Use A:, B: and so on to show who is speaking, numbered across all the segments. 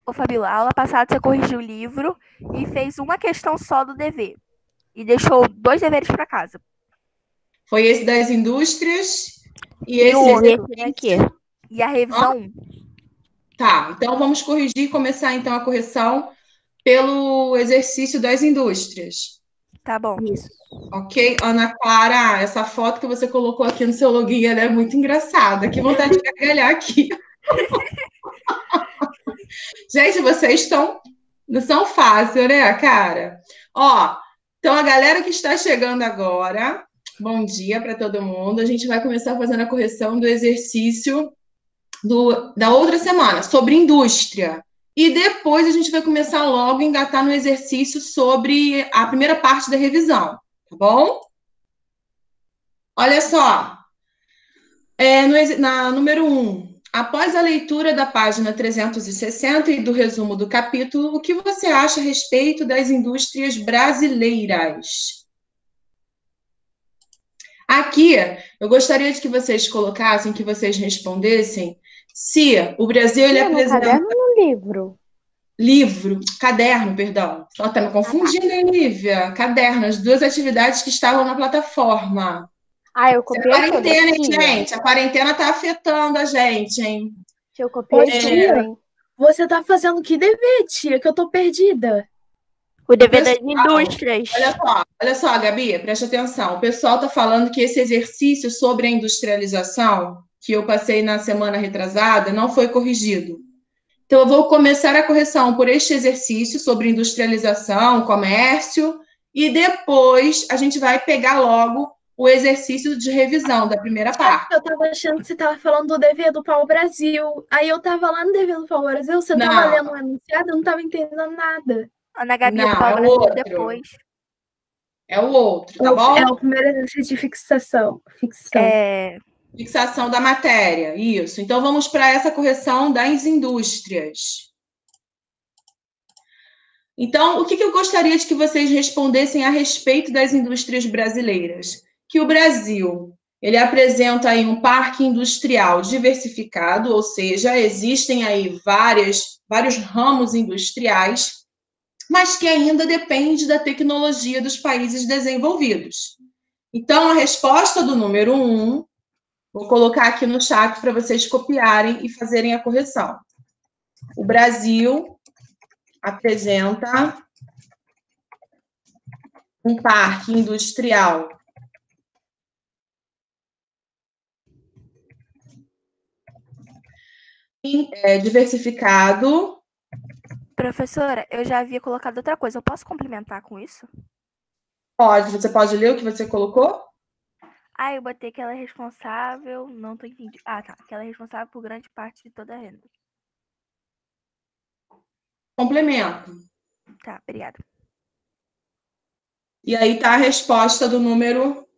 A: Ô, Fabiola, a aula passada você corrigiu o livro e fez uma questão só do dever. E deixou 2 deveres para casa.
B: Foi esse das indústrias e
C: E
B: esse
C: o esse daqui.
A: E a revisão 1.
B: Tá, então vamos corrigir e começar então a correção pelo exercício das indústrias.
A: Tá bom.
C: Isso.
B: Ok? Ana Clara, essa foto que você colocou aqui no seu login, ela é muito engraçada. Que vontade de gargalhar aqui. Gente, vocês estão. Não são fácil, né, cara? Ó, então a galera que está chegando agora, bom dia para todo mundo. A gente vai começar fazendo a correção do exercício da outra semana, sobre indústria. E depois a gente vai começar logo a engatar no exercício sobre a primeira parte da revisão, tá bom? Olha só, na número 1, após a leitura da página 360 e do resumo do capítulo, o que você acha a respeito das indústrias brasileiras? Aqui, eu gostaria de que vocês colocassem, que vocês respondessem, se o Brasil ele
C: No
B: apresenta
C: caderno ou no livro?
B: caderno, perdão. Ela tá me confundindo, hein, Lívia? Caderno, as 2 atividades que estavam na plataforma.
C: Eu copiei
B: Quarentena,
C: todas,
B: hein,
C: tia.
B: gente? A quarentena tá afetando a gente, hein?
C: Eu copiei
D: Tia,
C: tudo, hein?
D: você tá fazendo que dever, tia, que eu tô perdida.
C: O dever das
B: Pessoal,
C: indústrias.
B: olha só, Gabi, preste atenção. O pessoal tá falando que esse exercício sobre a industrialização, que eu passei na semana retrasada, não foi corrigido. Então, eu vou começar a correção por este exercício sobre industrialização, comércio, e depois a gente vai pegar logo o exercício de revisão da primeira parte.
D: Eu tava achando que você tava falando do dever do pau-brasil. Aí eu tava lá no dever do pau-brasil, você tava
B: Não.
D: lendo o enunciado, eu não tava entendendo nada.
A: Ana Gabi
B: Não,
A: do
B: é o
A: Brasil
B: outro.
A: depois.
B: É o outro, tá bom?
D: É o primeiro exercício de fixação.
B: Fixação da matéria, isso. Então, vamos para essa correção das indústrias. Então, o que eu gostaria de que vocês respondessem a respeito das indústrias brasileiras? Que o Brasil, ele apresenta aí um parque industrial diversificado, ou seja, existem aí vários ramos industriais, mas que ainda depende da tecnologia dos países desenvolvidos. Então, a resposta do número 1, vou colocar aqui no chat para vocês copiarem e fazerem a correção. O Brasil apresenta um parque industrial diversificado.
A: Professora, eu já havia colocado outra coisa. Eu posso complementar com isso?
B: Pode. Você pode ler o que você colocou?
A: Eu botei que ela é responsável. Não tô entendendo. Tá. Que ela é responsável por grande parte de toda a renda.
B: Complemento.
A: Tá, obrigada.
B: E aí está a resposta do número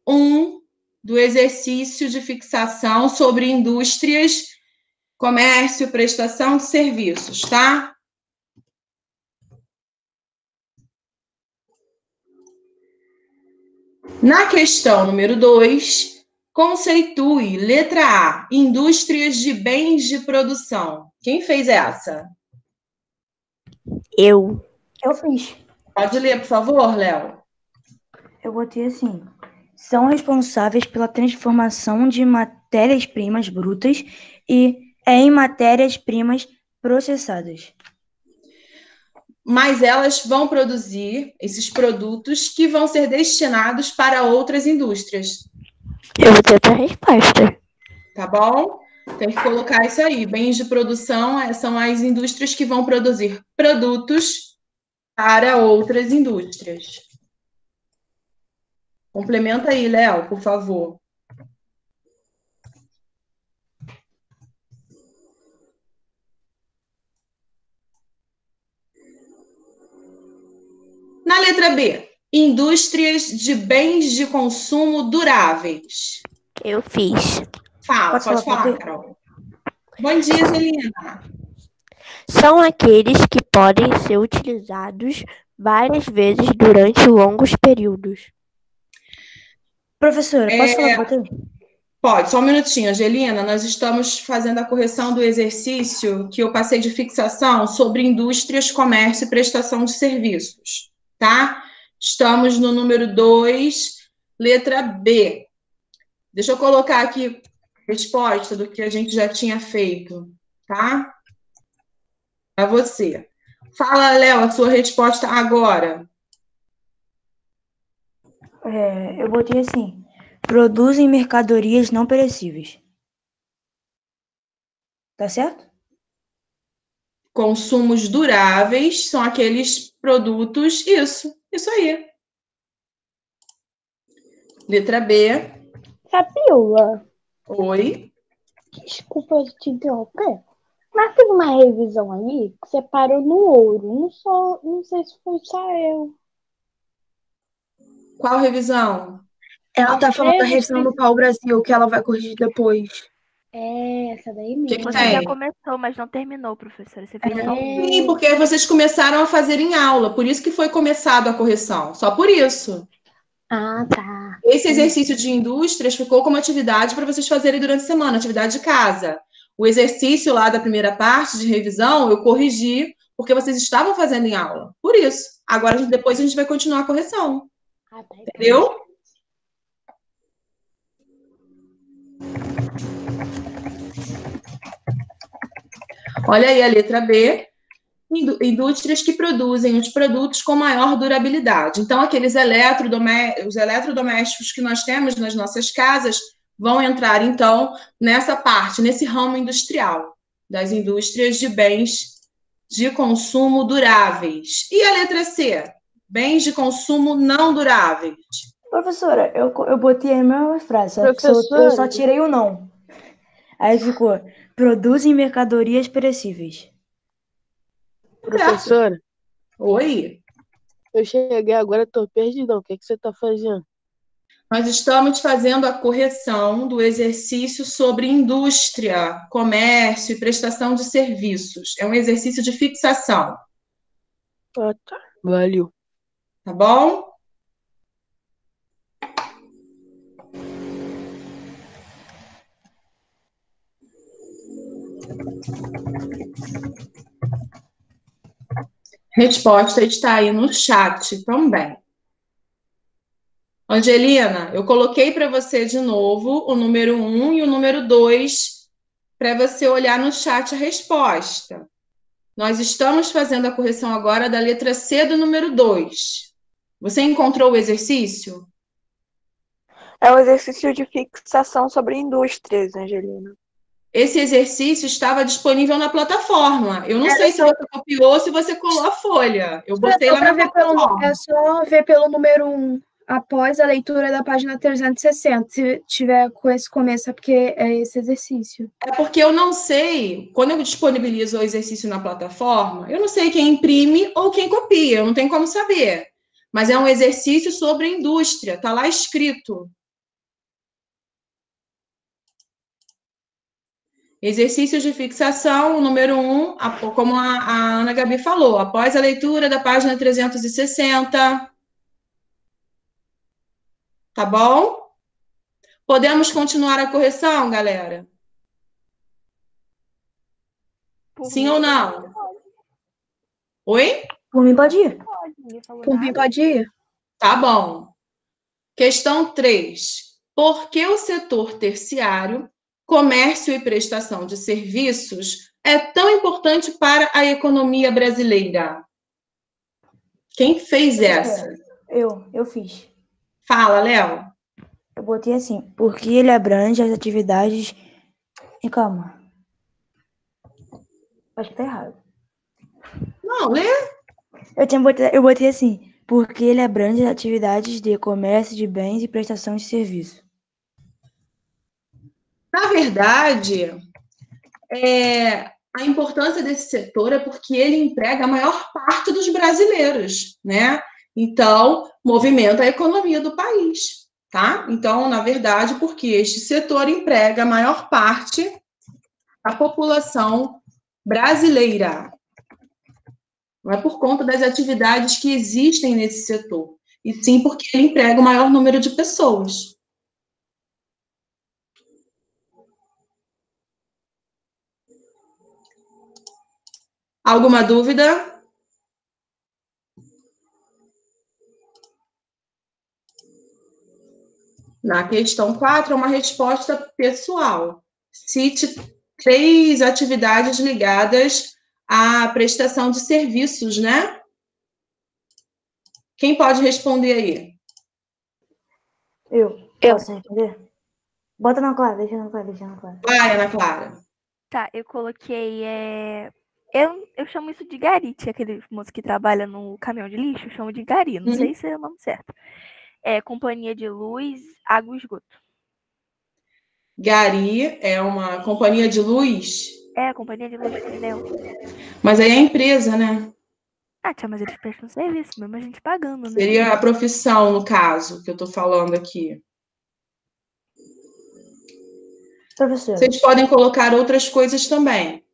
B: 1 do exercício de fixação sobre indústrias, comércio, prestação de serviços, tá? Na questão número 2, conceitue, letra A, indústrias de bens de produção. Quem fez essa?
C: Eu
E: fiz.
B: Pode ler, por favor, Léo.
E: Eu botei assim: são responsáveis pela transformação de matérias-primas brutas e em matérias-primas processadas.
B: Mas elas vão produzir esses produtos que vão ser destinados para outras indústrias.
C: Eu vou ter outra resposta.
B: Tá bom? Tem que colocar isso aí. Bens de produção são as indústrias que vão produzir produtos para outras indústrias. Complementa aí, Léo, por favor. Na letra B, indústrias de bens de consumo duráveis.
C: Eu fiz.
B: Pode falar, Carol. Bom dia, Celina.
C: São aqueles que podem ser utilizados várias vezes durante longos períodos.
E: Professora, posso falar?
B: Pode, só um minutinho, Angelina. Nós estamos fazendo a correção do exercício que eu passei de fixação sobre indústrias, comércio e prestação de serviços, tá? Estamos no número 2, letra B. Deixa eu colocar aqui a resposta do que a gente já tinha feito, tá? Para você. Fala, Léo, a sua resposta agora.
E: Eu botei assim: produzem mercadorias não perecíveis. Tá certo?
B: Consumos duráveis são aqueles produtos, isso aí. Letra B.
C: Fabiola,
B: Oi.
C: desculpa te interromper, mas teve uma revisão aí que você parou no ouro. Não sei se foi só eu.
B: Qual revisão?
D: Ela tá falando da
C: Teve,
D: revisão do Pau Brasil, que ela vai corrigir depois.
C: essa daí
B: Que
C: mesmo.
A: Você já
B: tem?
A: começou, mas não terminou, professora. Você fez só um.
B: Sim, porque vocês começaram a fazer em aula, por isso que foi começado a correção, só por isso.
C: Ah, tá.
B: Esse exercício de indústrias ficou como atividade para vocês fazerem durante a semana, atividade de casa. O exercício lá da primeira parte de revisão, eu corrigi, porque vocês estavam fazendo em aula. Por isso. Agora, depois a gente vai continuar a correção.
C: Ah, tá.
B: Entendeu? Olha aí a letra B. Indústrias que produzem os produtos com maior durabilidade. Então, aqueles os eletrodomésticos que nós temos nas nossas casas vão entrar, então, nessa parte, nesse ramo industrial, das indústrias de bens de consumo duráveis. E a letra C? Bens de consumo não duráveis.
E: Professora, eu botei a mesma frase, só que
C: Professora?
E: eu só tirei o não. Aí ficou: produzem mercadorias perecíveis.
F: Professora,
B: Oi.
F: eu cheguei agora, tô perdidão. O que você tá fazendo?
B: Nós estamos fazendo a correção do exercício sobre indústria, comércio e prestação de serviços. É um exercício de fixação,
F: Ah, tá. Valeu.
B: tá bom? Resposta está aí no chat também. Angelina, eu coloquei para você de novo o número 1 e o número 2 para você olhar no chat a resposta. Nós estamos fazendo a correção agora da letra C do número 2. Você encontrou o exercício?
G: É o exercício de fixação sobre indústrias, Angelina.
B: Esse exercício estava disponível na plataforma. Eu não sei se você copiou ou se você colou a folha. Eu botei lá na plataforma.
D: É só ver pelo número 1, após a leitura da página 360, se tiver com esse começo, é porque é esse exercício.
B: É porque eu não sei, quando eu disponibilizo o exercício na plataforma, eu não sei quem imprime ou quem copia, eu não tenho como saber. Mas é um exercício sobre indústria, está lá escrito. Exercícios de fixação, o número 1, como a Ana Gabi falou, após a leitura da página 360. Tá bom? Podemos continuar a correção, galera? Sim ou não? Oi?
E: Por mim, pode ir.
D: Por mim, pode ir?
B: Tá bom. Questão 3. Por que o setor terciário, comércio e prestação de serviços é tão importante para a economia brasileira? Quem fez essa?
E: Eu fiz.
B: Fala, Léo.
E: Eu botei assim: porque ele abrange as atividades. Calma. Acho que tá errado.
B: Não, lê.
E: Eu botei assim: porque ele abrange as atividades de comércio de bens e prestação de serviço.
B: Na verdade, a importância desse setor é porque ele emprega a maior parte dos brasileiros, né? Então, movimenta a economia do país, tá? Então, na verdade, porque este setor emprega a maior parte da população brasileira. Não é por conta das atividades que existem nesse setor, e sim porque ele emprega o maior número de pessoas. Alguma dúvida? Na questão 4, é uma resposta pessoal. Cite 3 atividades ligadas à prestação de serviços, né? Quem pode responder aí?
E: Eu. Posso responder? Bota na Clara, deixa na Clara.
B: Vai, Ana Clara.
A: Tá, eu coloquei. Eu chamo isso de garite, aquele moço que trabalha no caminhão de lixo, eu chamo de gari, não sei se é o nome certo. É companhia de luz, água e esgoto.
B: Gari é uma companhia de luz,
A: É, companhia de luz, entendeu?
B: mas aí é empresa, né?
A: Ah, tia, mas eles prestam serviço, mesmo a gente pagando, né?
B: Seria a profissão, no caso, que eu tô falando aqui.
E: Professora.
B: Vocês podem colocar outras coisas também.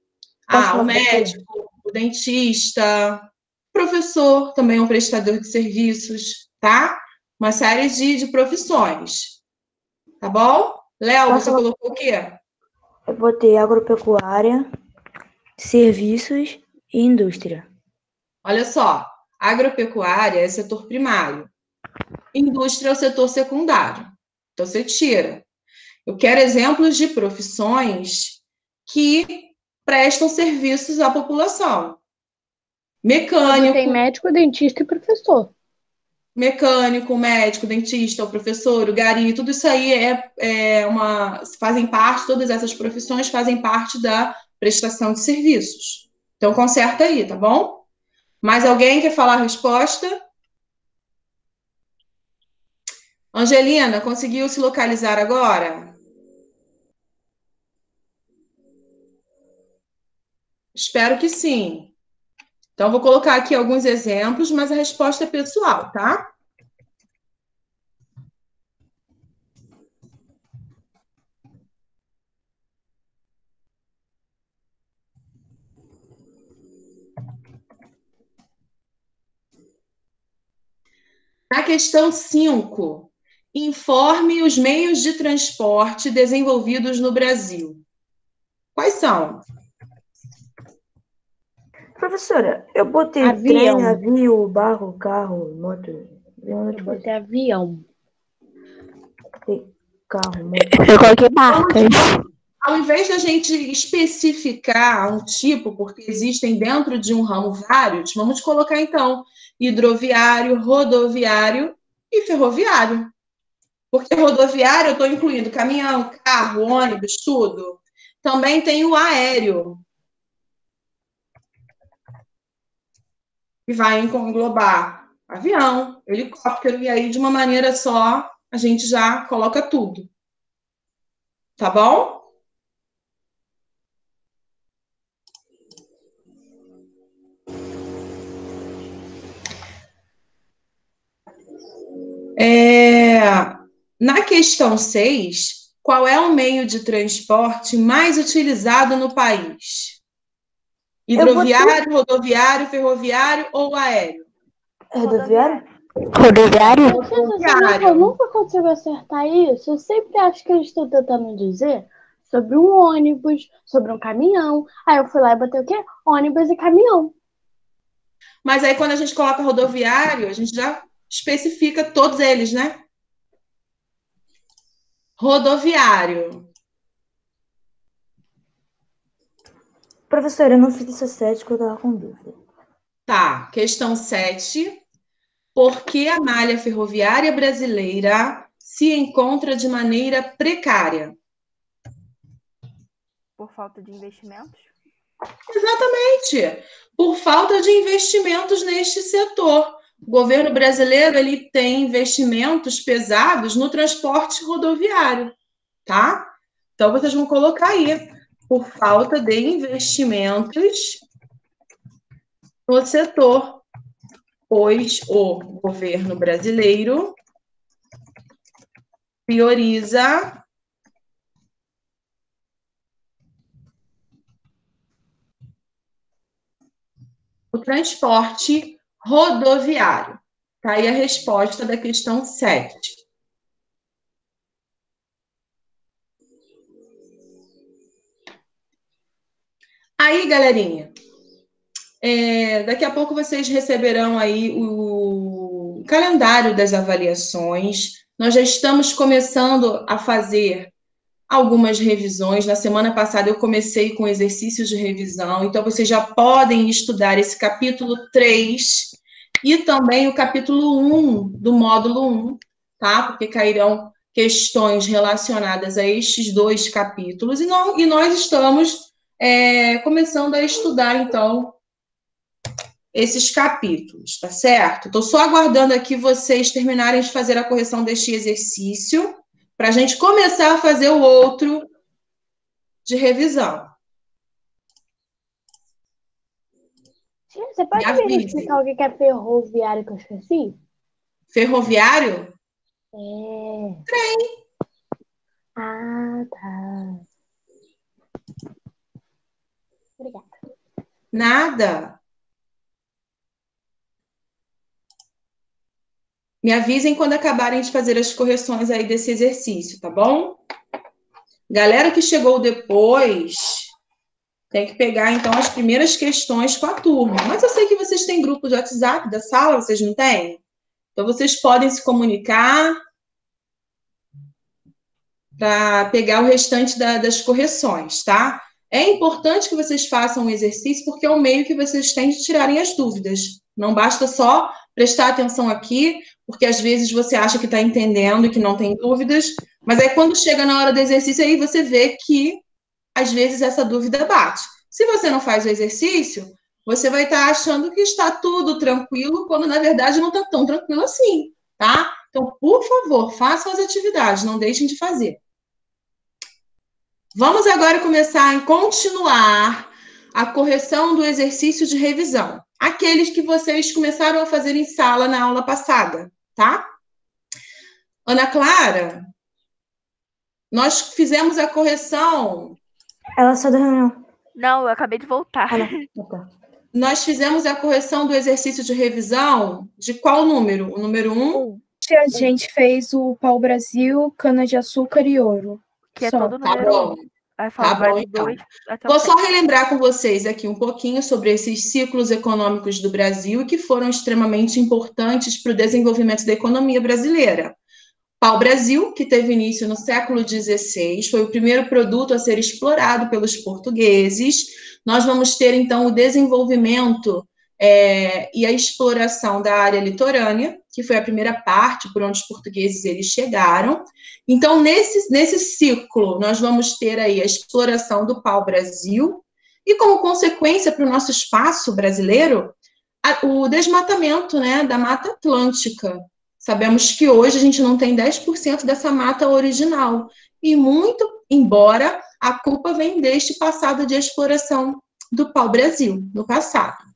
E: Posso
B: O
E: falar,
B: médico, o dentista, o professor, também é um prestador de serviços, tá? Uma série de profissões. Tá bom? Léo,
E: Posso
B: você
E: falar?
B: colocou o quê?
E: Eu botei agropecuária, serviços e indústria.
B: Olha só, agropecuária é setor primário, indústria é o setor secundário. Então você tira. Eu quero exemplos de profissões que prestam serviços à população.
C: Eu botei
B: Mecânico,
C: médico, dentista e professor.
B: médico, dentista, o professor, o gari, tudo isso aí fazem parte, todas essas profissões fazem parte da prestação de serviços. Então conserta aí, tá bom? Mais alguém quer falar a resposta? Angelina, conseguiu se localizar agora? Espero que sim. Então, vou colocar aqui alguns exemplos, mas a resposta é pessoal, tá? Na questão 5, informe os meios de transporte desenvolvidos no Brasil. Quais são?
E: Professora, eu botei
C: Avião.
E: trem, navio, barco, carro, moto.
C: Eu botei avião.
E: Carro, moto.
A: Eu coloquei marcas.
B: Ao invés da gente especificar um tipo, porque existem dentro de um ramo vários, vamos colocar então hidroviário, rodoviário e ferroviário. Porque rodoviário eu estou incluindo caminhão, carro, ônibus, tudo. Também tem o aéreo, que vai englobar avião, helicóptero, e aí de uma maneira só a gente já coloca tudo. Tá bom? Na questão 6, qual é o meio de transporte mais utilizado no país? Hidroviário, rodoviário, ferroviário ou aéreo?
E: Rodoviário?
A: Rodoviário?
C: Eu nunca consigo acertar isso. Eu sempre acho que eles estão tentando dizer sobre um ônibus, sobre um caminhão. Aí eu fui lá e botei o quê? Ônibus e caminhão.
B: Mas aí quando a gente coloca rodoviário, a gente já especifica todos eles, né? Rodoviário.
E: Professora, eu não fiz isso 7 porque eu tava com dúvida.
B: Tá, questão 7. Por que a malha ferroviária brasileira se encontra de maneira precária?
A: Por falta de investimentos?
B: Exatamente, por falta de investimentos neste setor. O governo brasileiro ele tem investimentos pesados no transporte rodoviário, tá? Então vocês vão colocar aí, por falta de investimentos no setor, pois o governo brasileiro prioriza o transporte rodoviário. Tá aí a resposta da questão 7. Aí, galerinha, Daqui a pouco vocês receberão aí o calendário das avaliações. Nós já estamos começando a fazer algumas revisões. Na semana passada eu comecei com exercícios de revisão, então vocês já podem estudar esse capítulo 3 e também o capítulo 1 do módulo 1, tá? Porque cairão questões relacionadas a estes 2 capítulos, e nós estamos começando a estudar, então, esses capítulos, tá certo? Estou só aguardando aqui vocês terminarem de fazer a correção deste exercício, para a gente começar a fazer o outro de revisão.
C: Você pode me explicar o que é ferroviário que eu esqueci?
B: Ferroviário?
C: Trem. Ah, tá. Obrigada.
B: Nada. Me avisem quando acabarem de fazer as correções aí desse exercício, tá bom? Galera que chegou depois, tem que pegar, então, as primeiras questões com a turma. Mas eu sei que vocês têm grupo de WhatsApp da sala, vocês não têm? Então, vocês podem se comunicar para pegar o restante das correções, tá? É importante que vocês façam o exercício, porque é o meio que vocês têm de tirarem as dúvidas. Não basta só prestar atenção aqui, porque às vezes você acha que está entendendo e que não tem dúvidas, mas aí quando chega na hora do exercício, aí você vê que, às vezes, essa dúvida bate. Se você não faz o exercício, você vai estar achando que está tudo tranquilo, quando, na verdade, não está tão tranquilo assim, tá? Então, por favor, façam as atividades, não deixem de fazer. Vamos agora começar a continuar a correção do exercício de revisão. Aqueles que vocês começaram a fazer em sala na aula passada, tá? Ana Clara, nós fizemos a correção.
E: Ela saiu da reunião.
A: Não, eu acabei de voltar.
B: Nós fizemos a correção do exercício de revisão de qual número? O número 1?
D: A gente fez o pau-brasil, cana-de-açúcar e ouro.
A: Que é
D: Só.
A: todo
B: Tá
A: número
B: bom.
A: 1. Aí
B: Tá
A: fala, vai
B: bom,
A: do
B: então.
A: 2 até o
B: Vou só
A: 7.
B: relembrar com vocês aqui um pouquinho sobre esses ciclos econômicos do Brasil que foram extremamente importantes para o desenvolvimento da economia brasileira. Pau-brasil, que teve início no século XVI, foi o primeiro produto a ser explorado pelos portugueses. Nós vamos ter, então, o desenvolvimento e a exploração da área litorânea, que foi a primeira parte por onde os portugueses eles chegaram. Então, nesse ciclo, nós vamos ter aí a exploração do pau-brasil e, como consequência para o nosso espaço brasileiro, o desmatamento, né, da Mata Atlântica. Sabemos que hoje a gente não tem 10% dessa mata original, e muito embora a culpa vem deste passado de exploração do pau-brasil, no passado.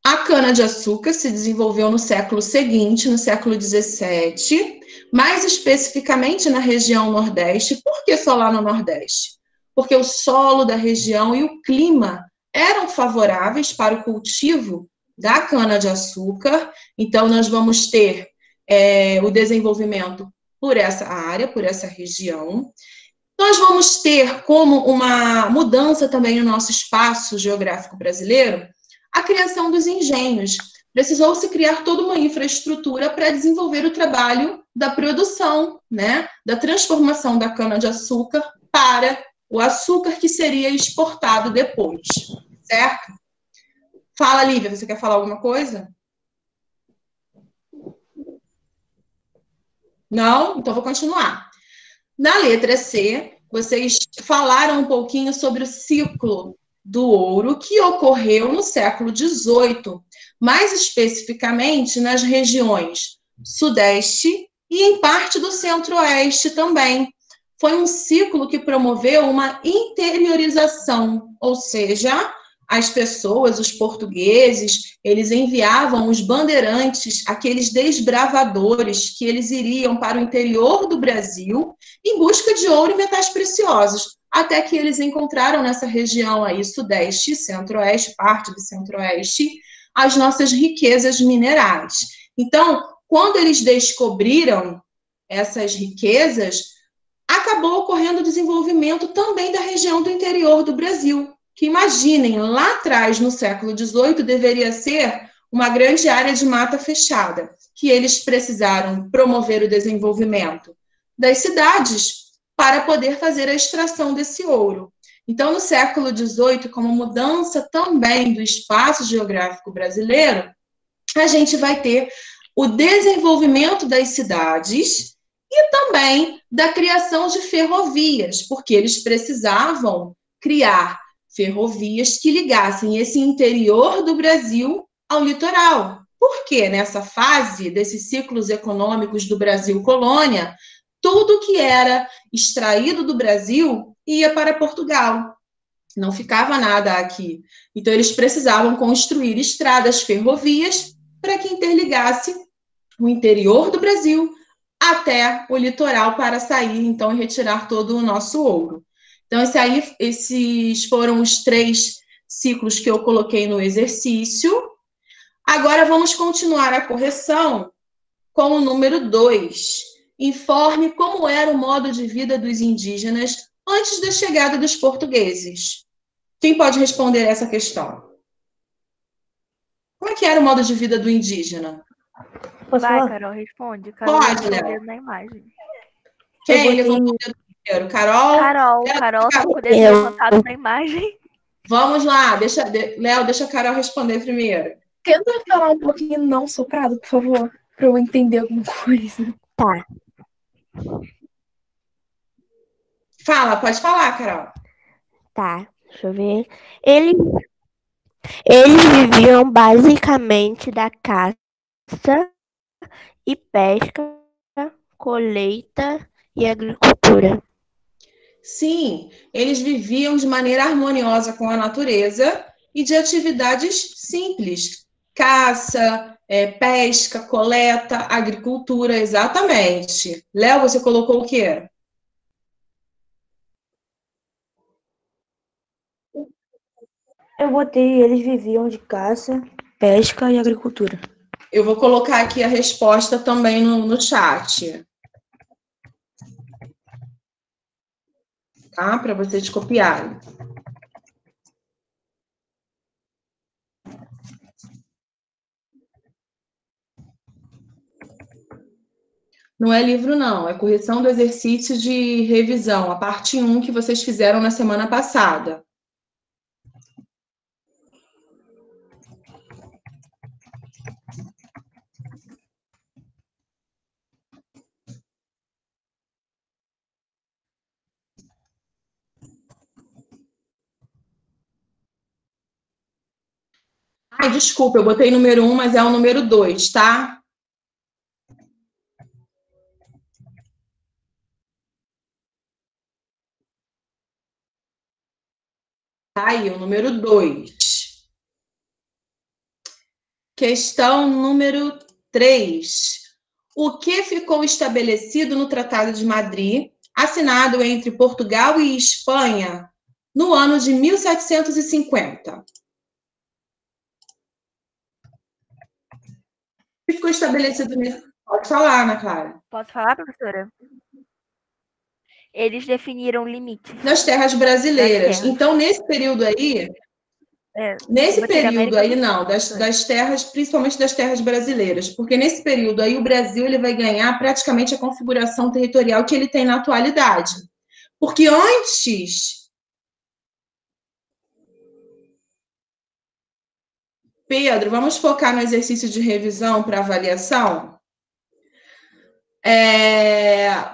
B: A cana-de-açúcar se desenvolveu no século seguinte, no século XVII, mais especificamente na região Nordeste. Por que só lá no Nordeste? Porque o solo da região e o clima eram favoráveis para o cultivo da cana-de-açúcar. Então, nós vamos ter o desenvolvimento por essa área, por essa região. Nós vamos ter como uma mudança também no nosso espaço geográfico brasileiro a criação dos engenhos. Precisou-se criar toda uma infraestrutura para desenvolver o trabalho da produção, né, da transformação da cana-de-açúcar para o açúcar que seria exportado depois, certo? Fala, Lívia, você quer falar alguma coisa? Não? Então vou continuar. Na letra C, vocês falaram um pouquinho sobre o ciclo do ouro que ocorreu no século XVIII, mais especificamente nas regiões Sudeste e em parte do Centro-Oeste também. Foi um ciclo que promoveu uma interiorização, ou seja, as pessoas, os portugueses, eles enviavam os bandeirantes, aqueles desbravadores que eles iriam para o interior do Brasil em busca de ouro e metais preciosos, até que eles encontraram nessa região aí, Sudeste, Centro-Oeste, parte do Centro-Oeste, as nossas riquezas minerais. Então, quando eles descobriram essas riquezas, acabou ocorrendo o desenvolvimento também da região do interior do Brasil, que, imaginem, lá atrás, no século XVIII, deveria ser uma grande área de mata fechada, que eles precisaram promover o desenvolvimento das cidades para poder fazer a extração desse ouro. Então, no século XVIII, como mudança também do espaço geográfico brasileiro, a gente vai ter o desenvolvimento das cidades e também da criação de ferrovias, porque eles precisavam criar ferrovias que ligassem esse interior do Brasil ao litoral. Porque nessa fase desses ciclos econômicos do Brasil colônia, tudo que era extraído do Brasil ia para Portugal. Não ficava nada aqui. Então, eles precisavam construir estradas, ferrovias, para que interligasse o interior do Brasil até o litoral para sair, então, e retirar todo o nosso ouro. Então, esses foram os 3 ciclos que eu coloquei no exercício. Agora, vamos continuar a correção com o número 2. Informe como era o modo de vida dos indígenas antes da chegada dos portugueses. Quem pode responder essa questão? Como é que era o modo de vida do indígena?
E: Posso
A: Vai,
E: falar?
A: Carol, responde. Carol
B: Pode,
A: respondeu
B: Léo.
A: na imagem.
B: Quem levantou o dedo primeiro? Carol?
A: Carol tá com o dedo levantado na imagem.
B: Vamos lá, Léo, deixa a Carol responder primeiro.
D: Tenta falar um pouquinho não soprado, por favor, para eu entender alguma coisa.
H: Tá,
B: Fala, pode falar, Carol.
H: tá. Deixa eu ver. Eles viviam basicamente da caça e pesca, colheita e agricultura.
B: Sim, eles viviam de maneira harmoniosa com a natureza e de atividades simples. Caça, pesca, coleta, agricultura, exatamente. Léo, você colocou o quê?
E: Eu botei, eles viviam de caça, pesca e agricultura.
B: Eu vou colocar aqui a resposta também no chat. Tá? Para vocês copiarem. Não é livro, não. É correção do exercício de revisão, a parte 1 que vocês fizeram na semana passada. Ai, desculpa, eu botei número 1, mas é o número 2, tá? Tá aí, o número 2. Questão número 3. O que ficou estabelecido no Tratado de Madrid, assinado entre Portugal e Espanha, no ano de 1750? O que ficou estabelecido nesse... Pode falar, Ana Clara.
A: Posso falar, professora? Eles definiram limites.
B: Nas terras brasileiras.
A: Das terras.
B: Então, nesse período aí, não, das terras, principalmente das terras brasileiras, porque nesse período aí o Brasil ele vai ganhar praticamente a configuração territorial que ele tem na atualidade. Porque antes... Pedro, vamos focar no exercício de revisão para avaliação?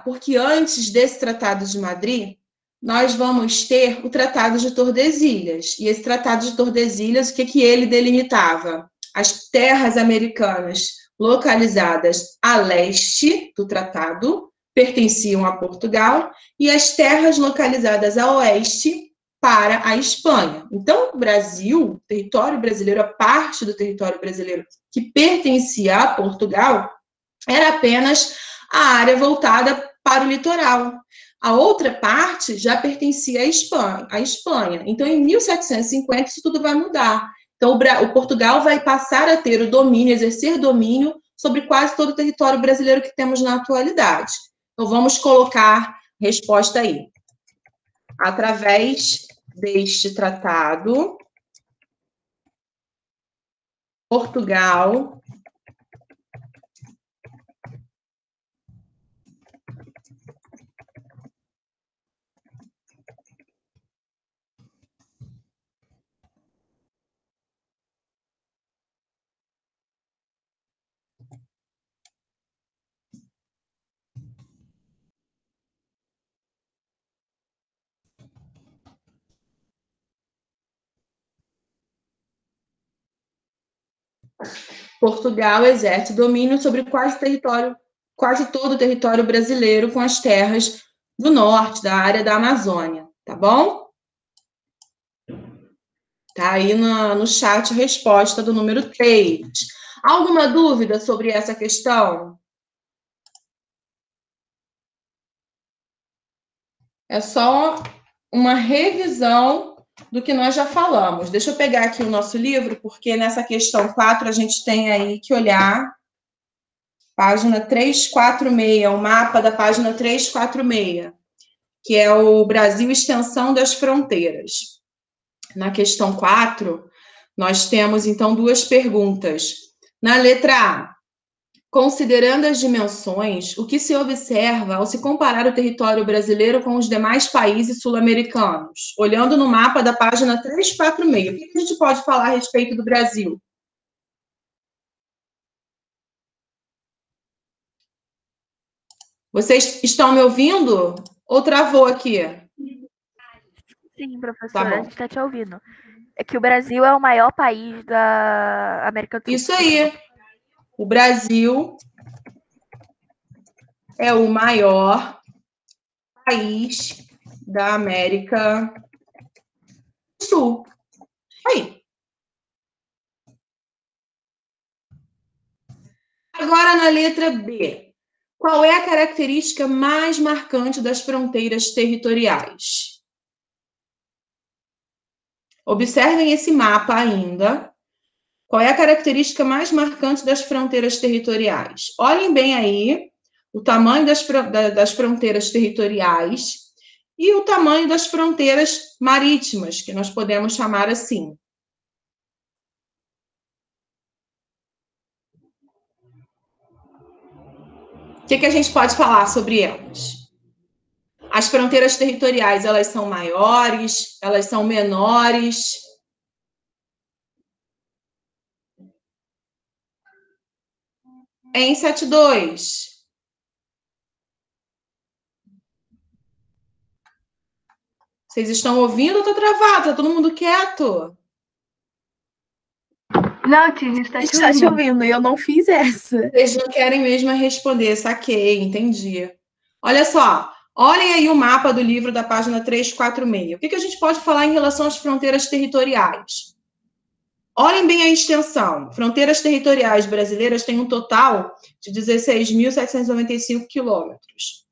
B: Porque antes desse Tratado de Madrid, nós vamos ter o Tratado de Tordesilhas. E esse Tratado de Tordesilhas, o que ele delimitava? As terras americanas localizadas a leste do tratado pertenciam a Portugal e as terras localizadas a oeste para a Espanha. Então, o Brasil, o território brasileiro, a parte do território brasileiro que pertencia a Portugal, era apenas a área voltada para o litoral. A outra parte já pertencia à Espanha. Então, em 1750, isso tudo vai mudar. Então, o Portugal vai passar a ter o domínio, exercer domínio sobre quase todo o território brasileiro que temos na atualidade. Então, vamos colocar resposta aí. Através deste tratado, Portugal exerce domínio sobre quase todo o território brasileiro, com as terras do norte, da área da Amazônia, tá bom? Tá aí no chat a resposta do número 3. Alguma dúvida sobre essa questão? É só uma revisão do que nós já falamos. Deixa eu pegar aqui o nosso livro, porque nessa questão 4 a gente tem aí que olhar página 346, o mapa da página 346, que é o Brasil Extensão das Fronteiras. Na questão 4, nós temos, então, duas perguntas. Na letra A, considerando as dimensões, o que se observa ao se comparar o território brasileiro com os demais países sul-americanos? Olhando no mapa da página 346, o que a gente pode falar a respeito do Brasil? Vocês estão me ouvindo? Ou travou aqui?
A: Sim, professora,
B: Tá
A: a
B: bom.
A: gente está te ouvindo. É que o Brasil é o maior país da América do Sul.
B: Isso aí. O Brasil é o maior país da América do Sul. Aí. Agora, na letra B. Qual é a característica mais marcante das fronteiras territoriais? Observem esse mapa ainda. Qual é a característica mais marcante das fronteiras territoriais? Olhem bem aí o tamanho das fronteiras territoriais e o tamanho das fronteiras marítimas, que nós podemos chamar assim. O que a gente pode falar sobre elas? As fronteiras territoriais, elas são maiores, elas são menores? Em 72. Vocês estão ouvindo ou tá travado? Tá todo mundo quieto?
C: Não, tia, a gente tá
D: A gente tá te ouvindo e eu não fiz essa.
B: Vocês não querem mesmo responder, saquei, entendi. Olha só, olhem aí o mapa do livro da página 346. O que a gente pode falar em relação às fronteiras territoriais? Olhem bem a extensão. Fronteiras territoriais brasileiras têm um total de 16.795 quilômetros.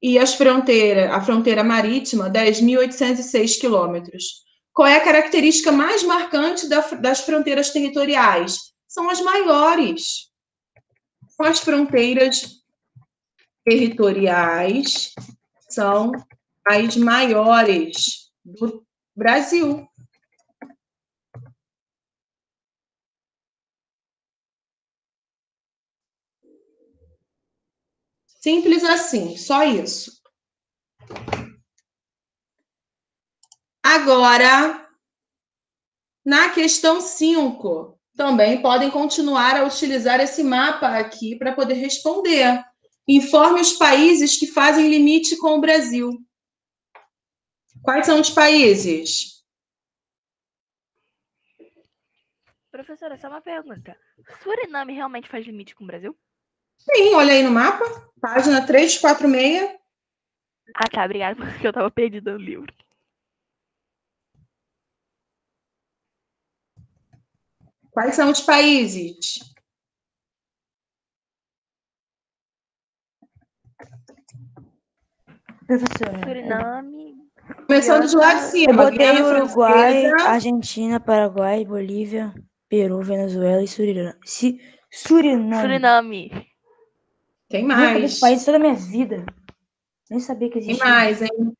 B: E a fronteira marítima, 10.806 quilômetros. Qual é a característica mais marcante das fronteiras territoriais? São as maiores. As fronteiras territoriais são as maiores do Brasil. Simples assim, só isso. Agora, na questão 5, também podem continuar a utilizar esse mapa aqui para poder responder. Informe os países que fazem limite com o Brasil. Quais são os países?
A: Professora, só uma pergunta. Suriname realmente faz limite com o Brasil?
B: Sim, olha aí no mapa, página 346.
A: Ah, tá, obrigada, porque eu tava perdida no livro.
B: Quais são os países?
E: Professora,
A: Suriname.
B: Começando de lá de cima.
E: eu botei
B: Guiana
E: Uruguai,
B: Francesa.
E: Argentina, Paraguai, Bolívia, Peru, Venezuela e Suriname. Suriname.
A: Suriname.
B: Tem
E: Nunca vi esse
B: mais.
E: país toda a minha vida. Nem sabia que
B: Tem
E: existia.
B: mais, hein?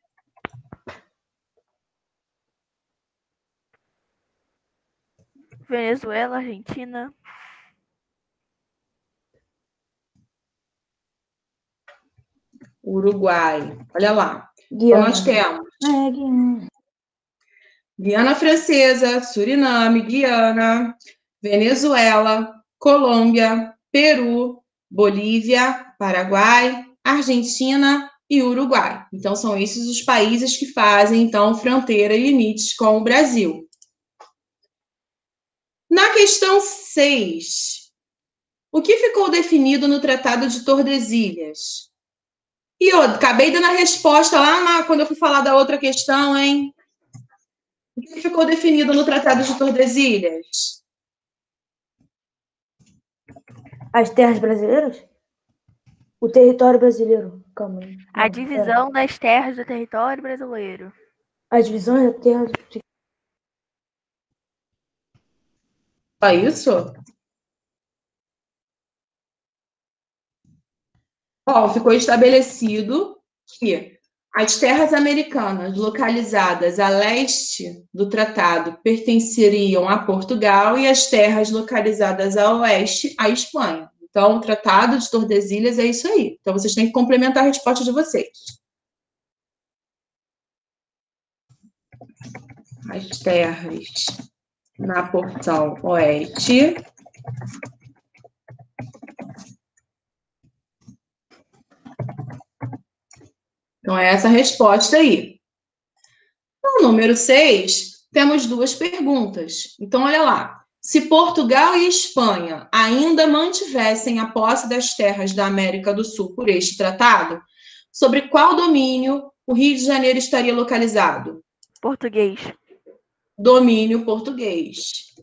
A: Venezuela, Argentina.
B: Uruguai. Olha lá. Então,
E: Guiana.
B: nós temos
E: Guiana.
B: Guiana Francesa, Suriname, Guiana, Venezuela, Colômbia, Peru, Bolívia, Paraguai, Argentina e Uruguai. Então, são esses os países que fazem, então, fronteira e limites com o Brasil. Na questão 6, o que ficou definido no Tratado de Tordesilhas? E eu acabei dando a resposta lá quando eu fui falar da outra questão, hein? O que ficou definido no Tratado de Tordesilhas?
E: As terras brasileiras? O território brasileiro. Calma aí.
A: A divisão das terras do território brasileiro.
E: A divisão da terra.
B: Só isso? Bom, ficou estabelecido que as terras americanas localizadas a leste do tratado pertenceriam a Portugal e as terras localizadas a oeste à Espanha. Então, o Tratado de Tordesilhas é isso aí. Então, vocês têm que complementar a resposta de vocês. As terras na porção oeste então, é essa a resposta aí. No número 6, temos duas perguntas. Então, olha lá. Se Portugal e Espanha ainda mantivessem a posse das terras da América do Sul por este tratado, sobre qual domínio o Rio de Janeiro estaria localizado?
A: Português.
B: Domínio português.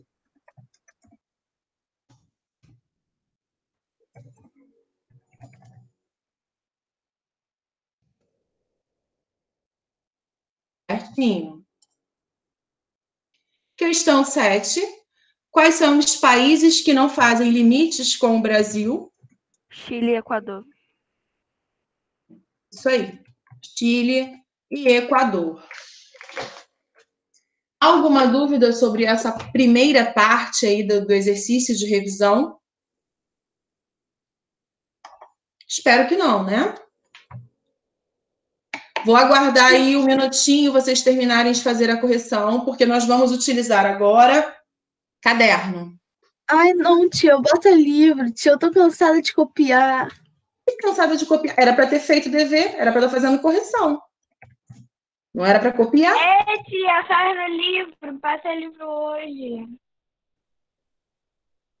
B: Certinho. Questão 7. Quais são os países que não fazem limites com o Brasil?
A: Chile e Equador.
B: Isso aí. Chile e Equador. Alguma dúvida sobre essa primeira parte aí do exercício de revisão? Espero que não, né? Vou aguardar aí um minutinho vocês terminarem de fazer a correção, porque nós vamos utilizar agora caderno.
D: Ai, não, tia, bota livro, tia, eu tô cansada de copiar.
B: Cansada de copiar. Era para ter feito dever, era para estar fazendo correção. Não era para copiar?
I: É, tia, faz no livro, passa livro hoje.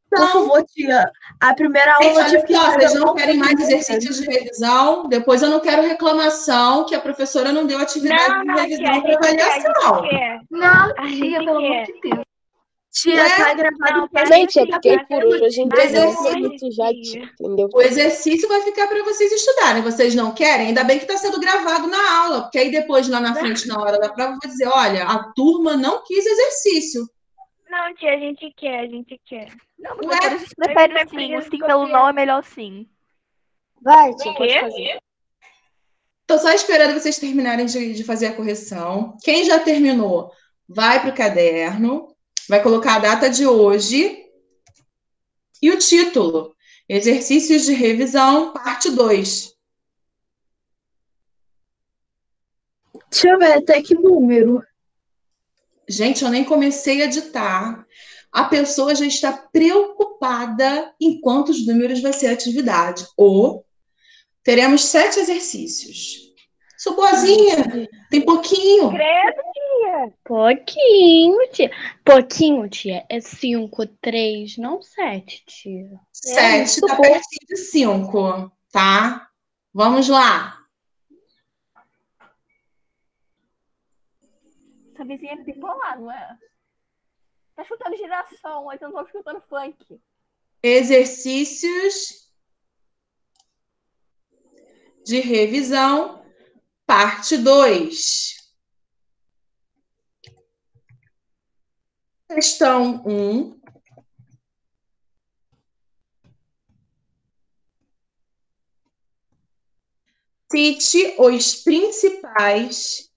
D: Por favor, tia, a primeira aula eu tive que
B: vocês não querem mais exercícios de revisão? Depois eu não quero reclamação que a professora não deu atividade de revisão para avaliação.
I: Não, tia, pelo amor de Deus.
D: Tia, tá gravado.
F: Gente, eu fiquei por hoje. A gente exercício já, tia, entendeu?
B: O exercício vai ficar para vocês estudarem. Vocês não querem? Ainda bem que está sendo gravado na aula, porque aí depois, lá na frente, na hora da prova, eu vou dizer, olha, a turma não quis exercício.
I: Não, tia, a gente quer, a gente quer.
A: Não, professora, a gente prefere sim. O sim pelo não é melhor sim.
C: Vai, tia, pode fazer.
B: Estou só esperando vocês terminarem de fazer a correção. Quem já terminou, vai para o caderno, vai colocar a data de hoje e o título. Exercícios de revisão, parte 2.
D: Deixa eu ver até que número.
B: Gente, eu nem comecei a ditar. A pessoa já está preocupada em quantos números vai ser a atividade. Ou teremos 7 exercícios. Sou boazinha, tem pouquinho.
I: Credo, tia.
C: Pouquinho, tia. Pouquinho, tia. É 5, 3, não 7, tia.
B: 7 tá pertinho de 5, tá? Vamos lá.
A: Essa vizinha é bipolar, não é? Tá escutando girassol, ou então tá escutando funk.
B: Exercícios de revisão, parte 2. Questão 1. Cite os principais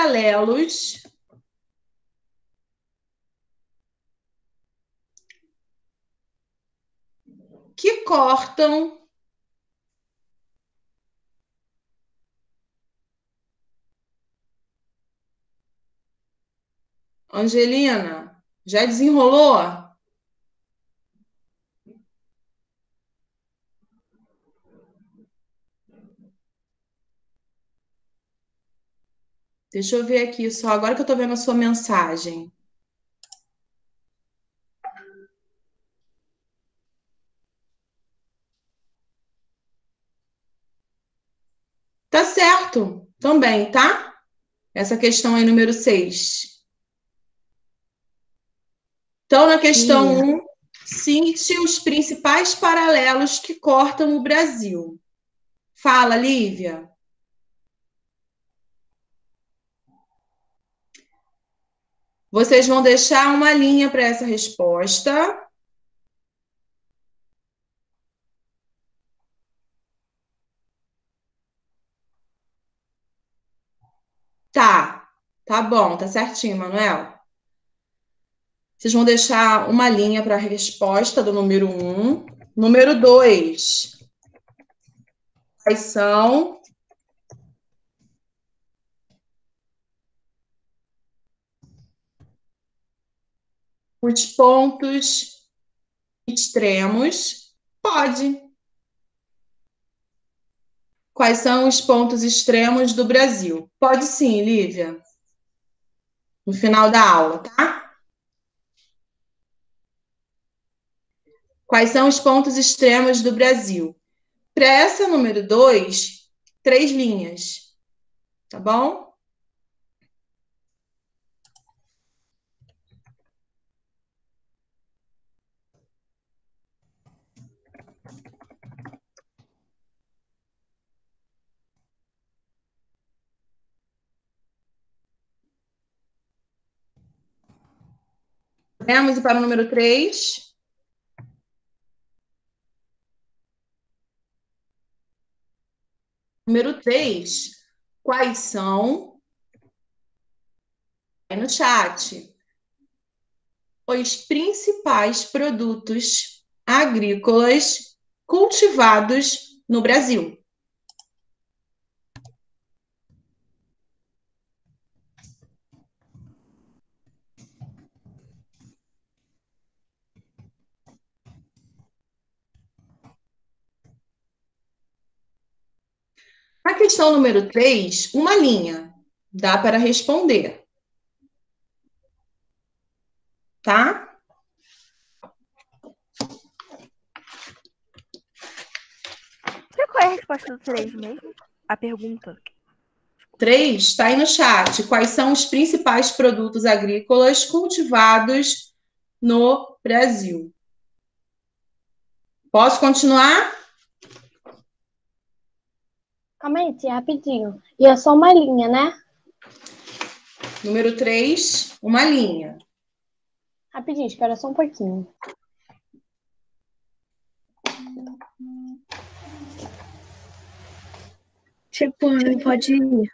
B: paralelos que cortam Angelina, já desenrolou? Deixa eu ver aqui só, agora que eu tô vendo a sua mensagem. Tá certo, também, tá? Essa questão aí, número 6. Então, na questão 1, cite os principais paralelos que cortam o Brasil. Fala, Lívia. Vocês vão deixar uma linha para essa resposta. Tá bom, tá certinho, Manuel. Vocês vão deixar uma linha para a resposta do número 1. Número 2. Quais são os pontos extremos? Pode. Quais são os pontos extremos do Brasil? Pode sim, Lívia. No final da aula, tá? Quais são os pontos extremos do Brasil? Para essa número 2, 3 linhas. Tá bom? Vamos ir para o número 3. Número 3. Quais são, aí no chat, os principais produtos agrícolas cultivados no Brasil? A questão número 3, uma linha. Dá para responder. Tá?
A: Qual é a resposta do 3 mesmo? A pergunta.
B: 3, está aí no chat. Quais são os principais produtos agrícolas cultivados no Brasil? Posso continuar?
C: Calma aí, tia, rapidinho. E é só uma linha, né?
B: Número 3, uma linha.
C: Rapidinho, espera só um pouquinho.
D: Tipo, pode ir.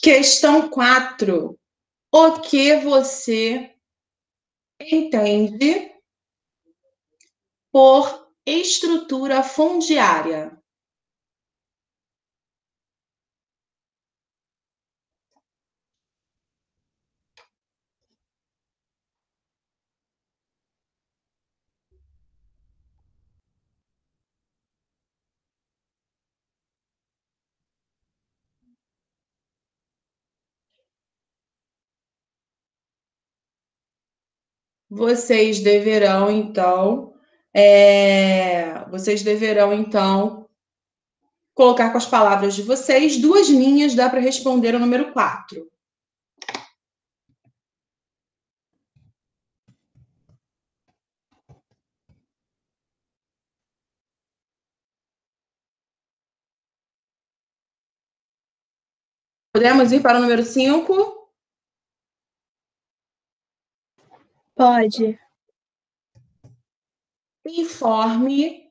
B: Questão 4. O que você entende por estrutura fundiária? Vocês deverão, então, colocar com as palavras de vocês 2 linhas, dá para responder o número 4. Podemos ir para o número 5?
D: Pode.
B: informe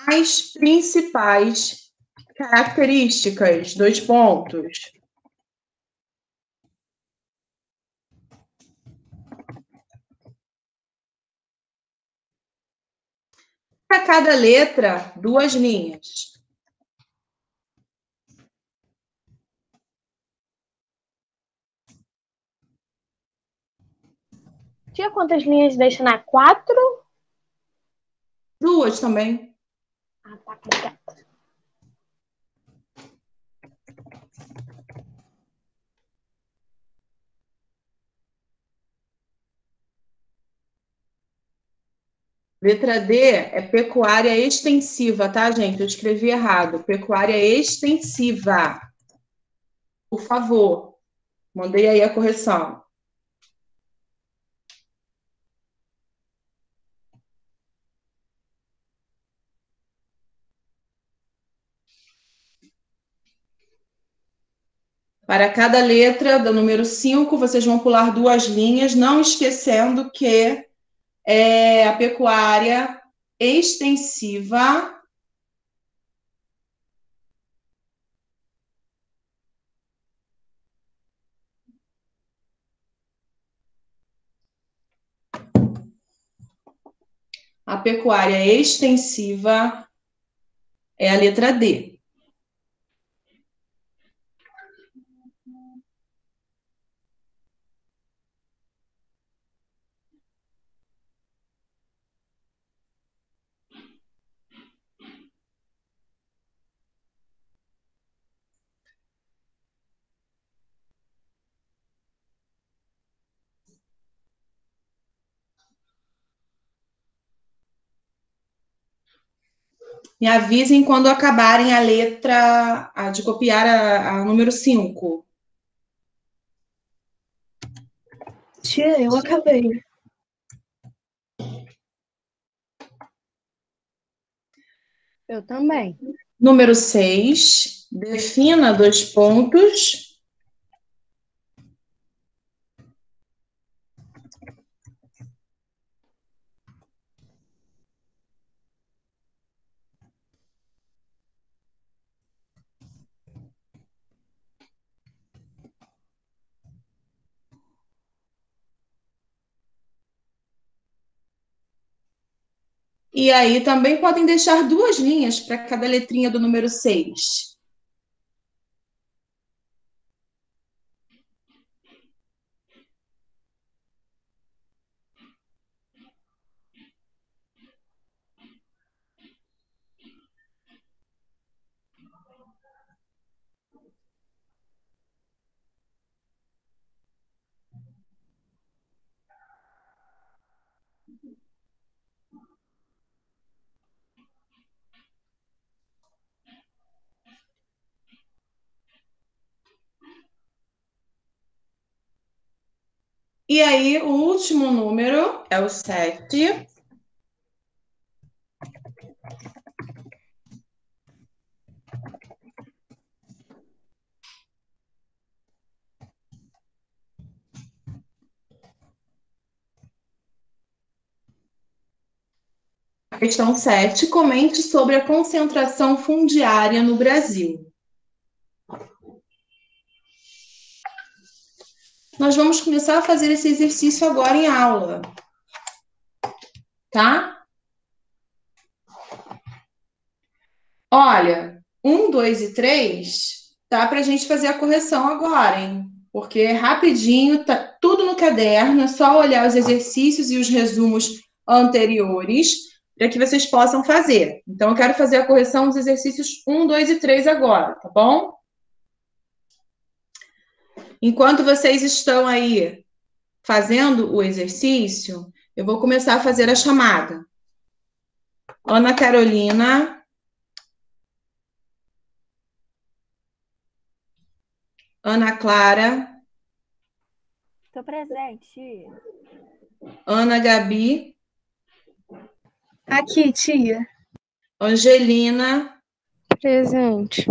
B: as principais características. 2 pontos. Para cada letra, 2 linhas.
C: Tia, quantas linhas deixa na 4?
B: 2 também.
C: Ah, tá, obrigada.
B: Letra D é pecuária extensiva, tá, gente? Eu escrevi errado. Pecuária extensiva. Por favor, mandei aí a correção. Para cada letra do número 5, vocês vão pular 2 linhas, não esquecendo que a pecuária extensiva é a letra D. Me avisem quando acabarem a letra, de copiar a número 5.
D: Tia, eu acabei.
C: Eu também.
B: Número 6, defina 2 pontos. E aí também podem deixar 2 linhas para cada letrinha do número 6. E aí, o último número é o 7. Questão 7. Comente sobre a concentração fundiária no Brasil. Nós vamos começar a fazer esse exercício agora em aula. Tá? Olha, 1, 2 e 3, tá para a gente fazer a correção agora, hein? Porque é rapidinho, tá tudo no caderno, é só olhar os exercícios e os resumos anteriores para que vocês possam fazer. Então, eu quero fazer a correção dos exercícios 1, 2 e 3 agora, tá bom? Enquanto vocês estão aí fazendo o exercício, eu vou começar a fazer a chamada. Ana Carolina. Ana Clara.
A: Estou presente.
B: Ana Gabi.
D: Aqui, tia.
B: Angelina.
G: Presente.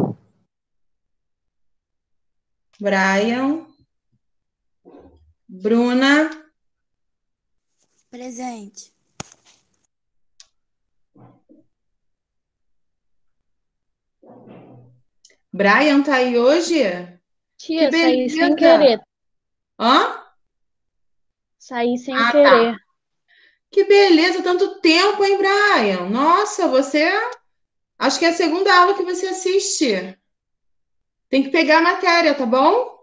B: Brian. Bruna.
E: Presente.
B: Brian tá aí hoje? Que
C: Tia, saí sem
B: beleza!
C: querer.
B: Hã?
C: Saí sem
B: Ah,
C: querer.
B: tá. Que beleza, tanto tempo, hein, Brian? Nossa, você. Acho que é a segunda aula que você assiste. Tem que pegar a matéria, tá bom?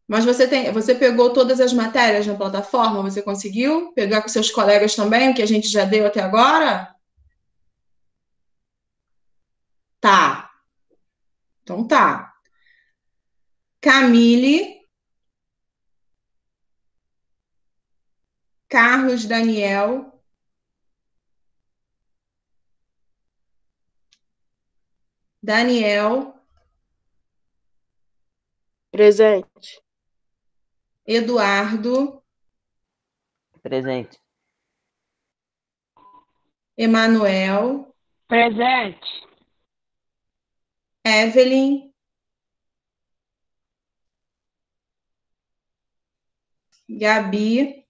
B: Mas você pegou todas as matérias na plataforma? Você conseguiu pegar com seus colegas também, o que a gente já deu até agora? Tá. Então tá. Camille, Carlos Daniel, Daniel,
F: Presente.
B: Eduardo,
J: Presente.
B: Emanuel,
I: Presente.
B: Evelyn, Gabi,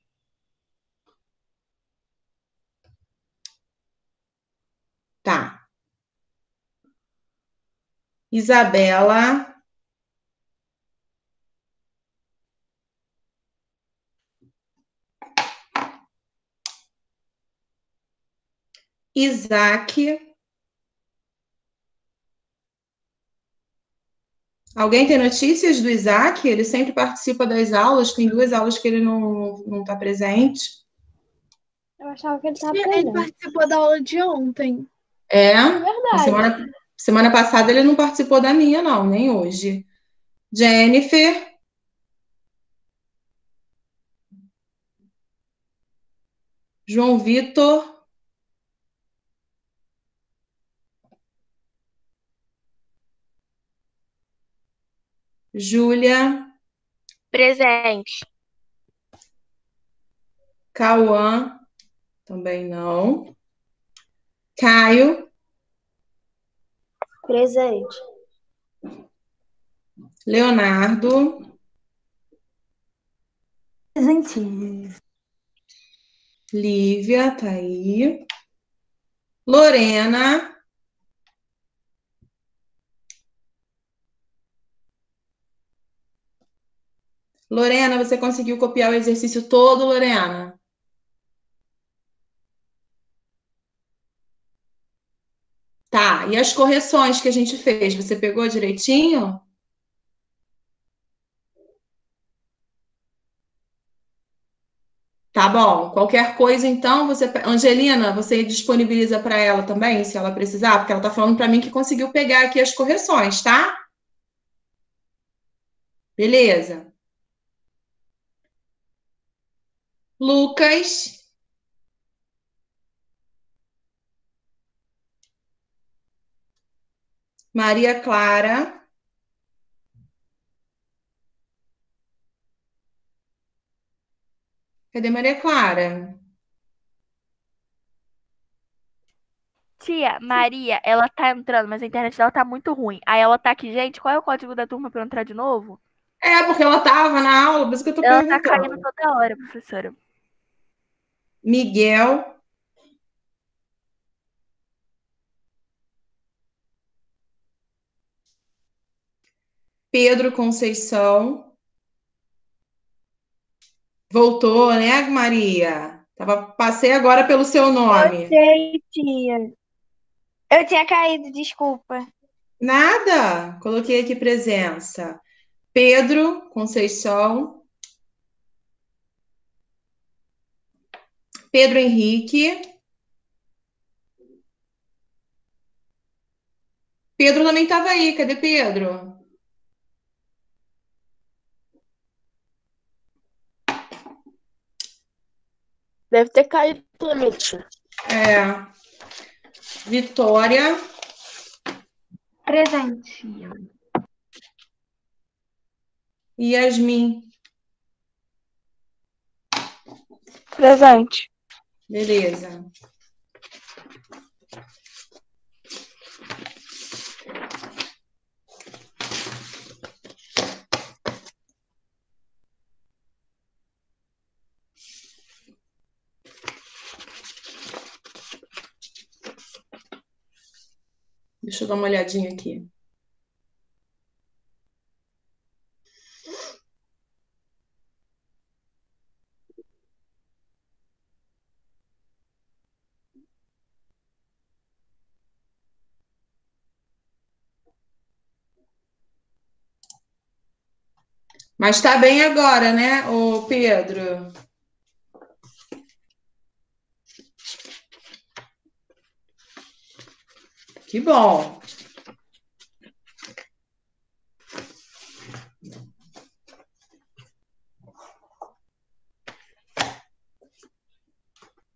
B: tá. Isabela, Isaac. Alguém tem notícias do Isaac? Ele sempre participa das aulas, tem 2 aulas que ele não está presente.
C: Eu achava que ele tava
D: Ele
C: presente.
D: participou da aula de ontem.
B: É,
C: É
B: na
C: verdade.
B: semana passada ele não participou da minha, não, nem hoje. Jennifer, João Vitor, Júlia,
I: Presente.
B: Cauã, também não. Caio,
C: Presente.
B: Leonardo,
E: Presente.
B: Lívia, tá aí. Lorena, Lorena, você conseguiu copiar o exercício todo, Lorena? Tá, e as correções que a gente fez, você pegou direitinho? Tá bom. Qualquer coisa, então, Angelina, você disponibiliza para ela também, se ela precisar, porque ela tá falando para mim que conseguiu pegar aqui as correções, tá? Beleza. Lucas, Maria Clara, cadê Maria Clara?
A: Tia, Maria, ela tá entrando, mas a internet dela tá muito ruim. Aí ela tá aqui, gente, qual é o código da turma pra eu entrar de novo?
B: É, porque ela tava na aula, por isso que eu tô
A: Ela tá caindo
B: perguntando.
A: toda hora, professora.
B: Miguel, Pedro Conceição. Voltou, né, Maria? Passei agora pelo seu nome.
I: Sei, tia. Eu tinha caído, desculpa.
B: Nada. Coloquei aqui presença. Pedro Conceição. Pedro Henrique. Pedro também estava aí. Cadê Pedro?
F: Deve ter caído também, tia.
B: É. Vitória.
I: Presente.
B: Yasmin.
G: Presente.
B: Beleza. Deixa eu dar uma olhadinha aqui. Mas tá bem agora, né, ô Pedro? Que bom.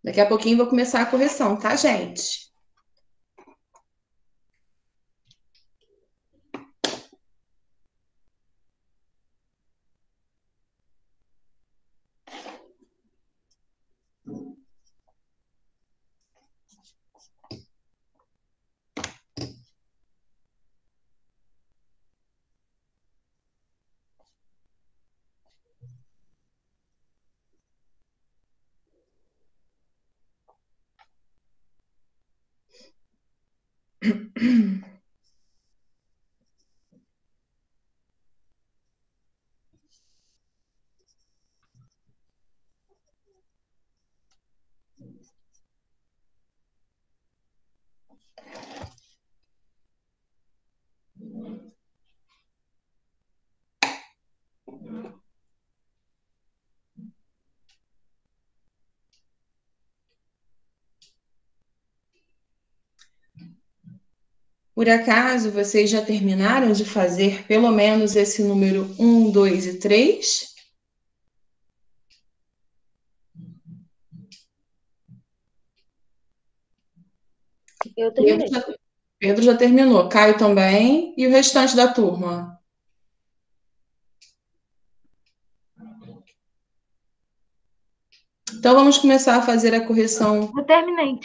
B: Daqui a pouquinho vou começar a correção, tá, gente? Por acaso, vocês já terminaram de fazer pelo menos esse número 1, 2 e 3?
C: Eu terminei.
B: Pedro já terminou. Caio também. E o restante da turma? Então, vamos começar a fazer a correção.
I: Eu terminei.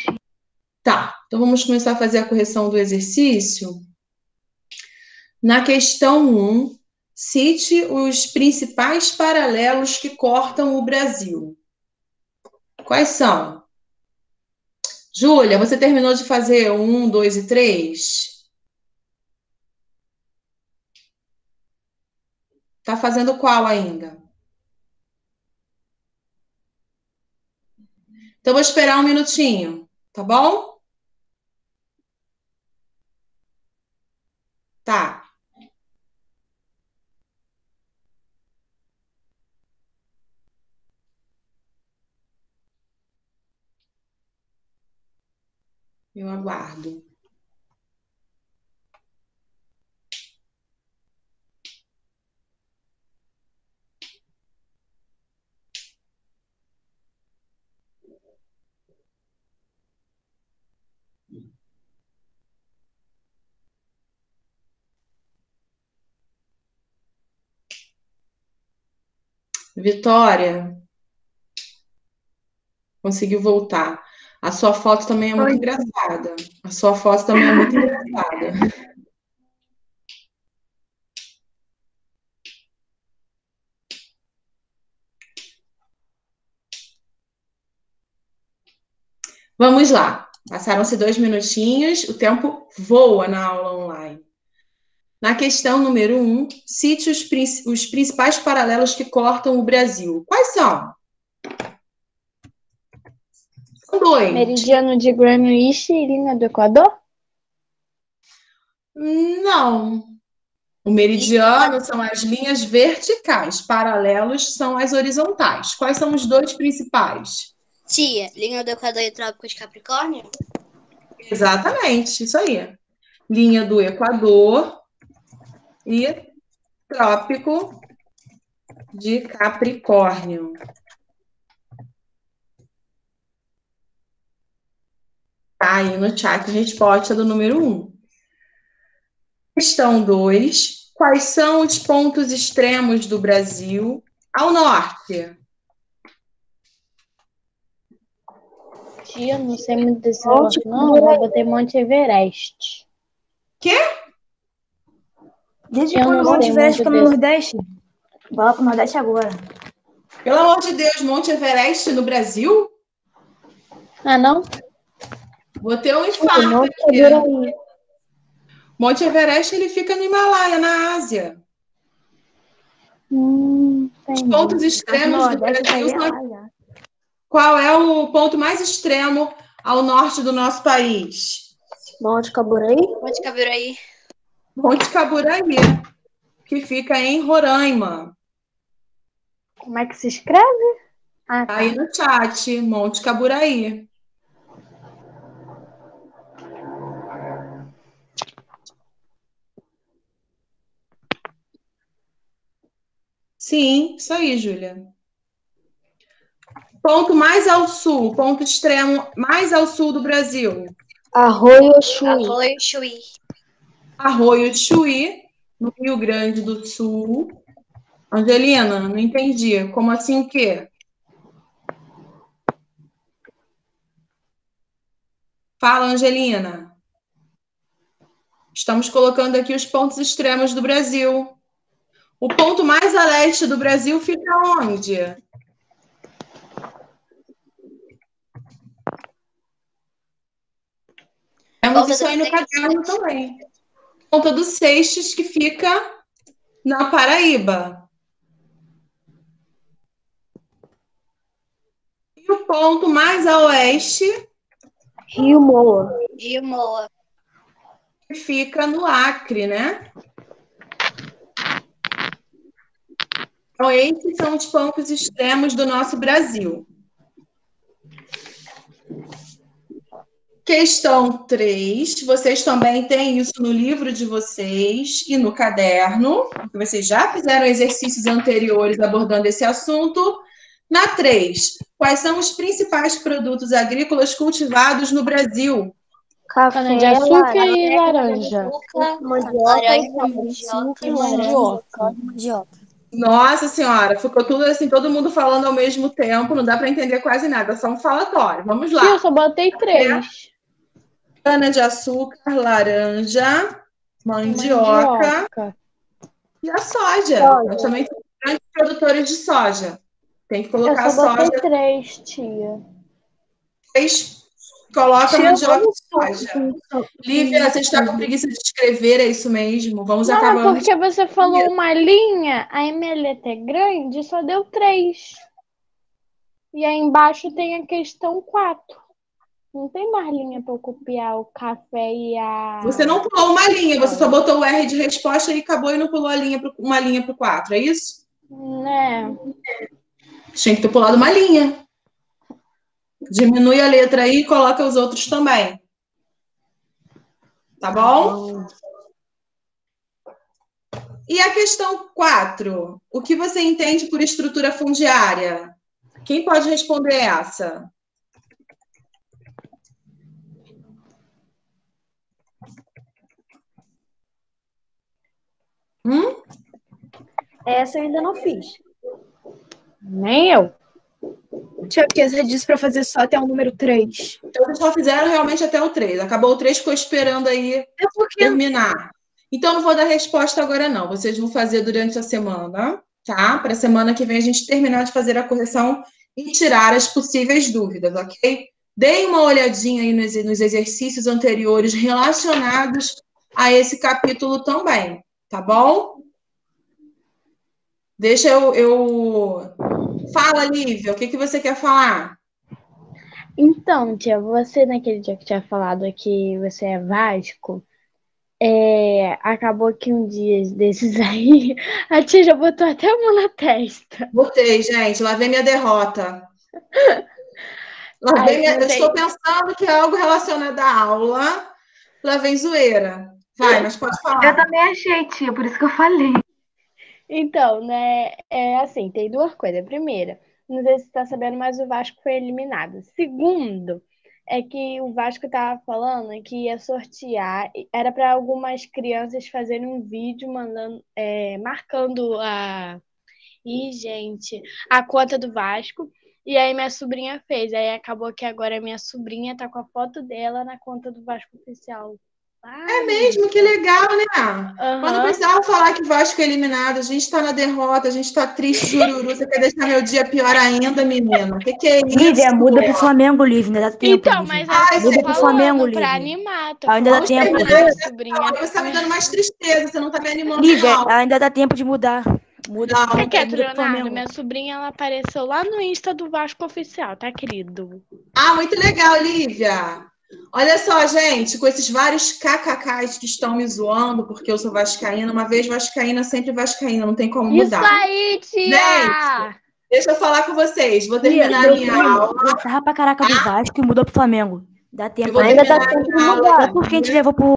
B: Tá, então vamos começar a fazer a correção do exercício. Na questão 1, cite os principais paralelos que cortam o Brasil. Quais são? Júlia, você terminou de fazer o 1, 2 e 3? Tá fazendo qual ainda? Então, vou esperar um minutinho, tá bom? Tá. Eu aguardo. Vitória, conseguiu voltar. A sua foto também é muito engraçada. A sua foto também é muito engraçada. Vamos lá. Passaram-se 2 minutinhos, o tempo voa na aula online. Na questão número 1, cite os principais paralelos que cortam o Brasil. Quais são? São 2.
C: Meridiano de Greenwich e linha do Equador?
B: Não. O meridiano são as linhas verticais, paralelos são as horizontais. Quais são os 2 principais?
K: Tia, linha do Equador e Trópico de Capricórnio?
B: Exatamente, isso aí. Linha do Equador e Trópico de Capricórnio. Tá aí no chat a resposta do número 1. Questão 2. Quais são os pontos extremos do Brasil ao norte?
C: Tia, não sei muito desse negócio, não. Eu botei Monte Everest.
B: Quê?
E: Desde
C: Eu
E: quando
C: não
E: Monte
C: sei
E: Everest
C: muito
E: fica no
C: desse.
E: Nordeste? Vai lá pro Nordeste agora.
B: Pelo amor de Deus, Monte Everest no Brasil?
C: Ah, não?
B: Vou ter um
C: Não
B: infarto
C: segura
B: aqui.
C: aí.
B: Monte Everest, ele fica no Himalaia, na Ásia. Os pontos
C: Entendi.
B: extremos do
E: Nordeste
B: Brasil
E: também é
B: são...
E: lá já.
B: Qual é o ponto mais extremo ao norte do nosso país?
L: Monte Caburaí?
K: Monte Caburaí.
B: Monte Caburaí, que fica em Roraima.
C: Como é que se escreve? Ah, tá.
B: Aí no chat, Monte Caburaí. Sim, isso aí, Júlia. Ponto mais ao sul, ponto extremo mais ao sul do Brasil.
L: Arroio Chuí.
K: Arroio Chuí.
B: Arroio Chuí, no Rio Grande do Sul. Angelina, não entendi. Como assim o quê? Fala, Angelina. Estamos colocando aqui os pontos extremos do Brasil. O ponto mais a leste do Brasil fica onde? Temos isso aí no caderno também. Ponta dos Seixas, que fica na Paraíba. E o ponto mais a oeste...
L: Rio Moa.
K: Rio Moa.
B: Que fica no Acre, né? Então, esses são os pontos extremos do nosso Brasil. Questão 3. Vocês também têm isso no livro de vocês e no caderno. Vocês já fizeram exercícios anteriores abordando esse assunto. Na 3. Quais são os principais produtos agrícolas cultivados no Brasil?
C: Café, cana-de-açúcar e laranja.
L: Mandioca e mandioca.
B: Nossa Senhora, ficou tudo assim, todo mundo falando ao mesmo tempo, não dá para entender quase nada, só um falatório. Vamos lá.
C: Eu só botei 3.
B: Cana-de-açúcar, laranja, mandioca e a soja. Nós também somos grandes produtores de soja. Tem que colocar
C: eu só botei
B: soja.
C: 3, tia.
B: 3, coloca
D: Tia,
B: mandioca
D: vamos
B: e soja. Lívia, você está com preguiça de escrever, é isso mesmo? Vamos
C: Não,
B: acabar.
C: é porque você falou uma linha, aí minha letra é grande, só deu 3. E aí embaixo tem a questão 4. Não tem mais linha para eu copiar o café e a...
B: Você não pulou uma linha, você só botou o R de resposta e acabou e não pulou uma linha para o 4, é isso?
C: Né?
B: Tinha que ter pulado uma linha. Diminui a letra aí e coloca os outros também. Tá bom? E a questão 4. O que você entende por estrutura fundiária? Quem pode responder essa?
L: Essa eu ainda não fiz.
C: Nem eu.
D: Tia, porque você disse para fazer só até o número 3.
B: Então, vocês só fizeram realmente até o 3. Acabou o 3, ficou esperando aí terminar. Então, não vou dar resposta agora, não. Vocês vão fazer durante a semana, tá? Para a semana que vem a gente terminar de fazer a correção e tirar as possíveis dúvidas, ok? Deem uma olhadinha aí nos exercícios anteriores relacionados a esse capítulo também, tá bom? Deixa eu... Fala, Lívia, o que você quer falar?
C: Então, tia, você naquele dia que tinha falado que você é Vasco, acabou que um dia desses aí, a tia já botou até a mão na testa.
B: Botei, gente, lá vem minha derrota. Eu estou pensando que é algo relacionado à aula, lá vem zoeira. Vai, mas pode falar.
E: Eu também achei, tia, por isso que eu falei.
C: Então, né, assim, tem duas coisas. Primeira, não sei se você tá sabendo, mas o Vasco foi eliminado. Segundo, é que o Vasco tava falando que ia sortear, era para algumas crianças fazerem um vídeo mandando, marcando a conta do Vasco. E aí minha sobrinha fez. Aí acabou que agora minha sobrinha tá com a foto dela na conta do Vasco Oficial.
B: É mesmo, que legal, né? Quando precisava falar que o Vasco é eliminado, a gente tá na derrota, a gente tá triste, jururu. Você quer deixar meu dia pior ainda, menina? Que é isso?
E: Lívia, muda pro Flamengo, Lívia. Ainda dá tempo,
C: Então,
E: Lívia.
C: mas é
E: Muda pro Flamengo,
C: pra
E: Lívia.
C: animar. Tô
E: Ainda dá
C: falando
E: tempo,
C: pra
E: Lívia.
C: minha sobrinha.
B: Você tá me dando mais tristeza, você não tá me animando,
E: Lívia,
B: não.
E: ainda dá tempo de mudar. Muda,
B: Não.
C: Você
E: muda,
C: quer,
E: muda pro
C: Leonardo?
E: Flamengo.
C: Minha sobrinha, ela apareceu lá no Insta do Vasco Oficial, tá, querido?
B: Ah, muito legal, Lívia. Olha só, gente, com esses vários kkks que estão me zoando, porque eu sou vascaína, uma vez vascaína, sempre vascaína, não tem como mudar.
C: Isso aí, tia!
B: Gente, deixa eu falar com vocês, vou
E: Lívia,
B: terminar a minha aula.
E: gostava pra caraca do Vasco e mudou pro Flamengo. Dá tempo.
B: Eu vou
L: Ainda dá
B: terminar a
L: tempo de
B: minha aula.
L: mudar.
E: Só porque a gente levou pro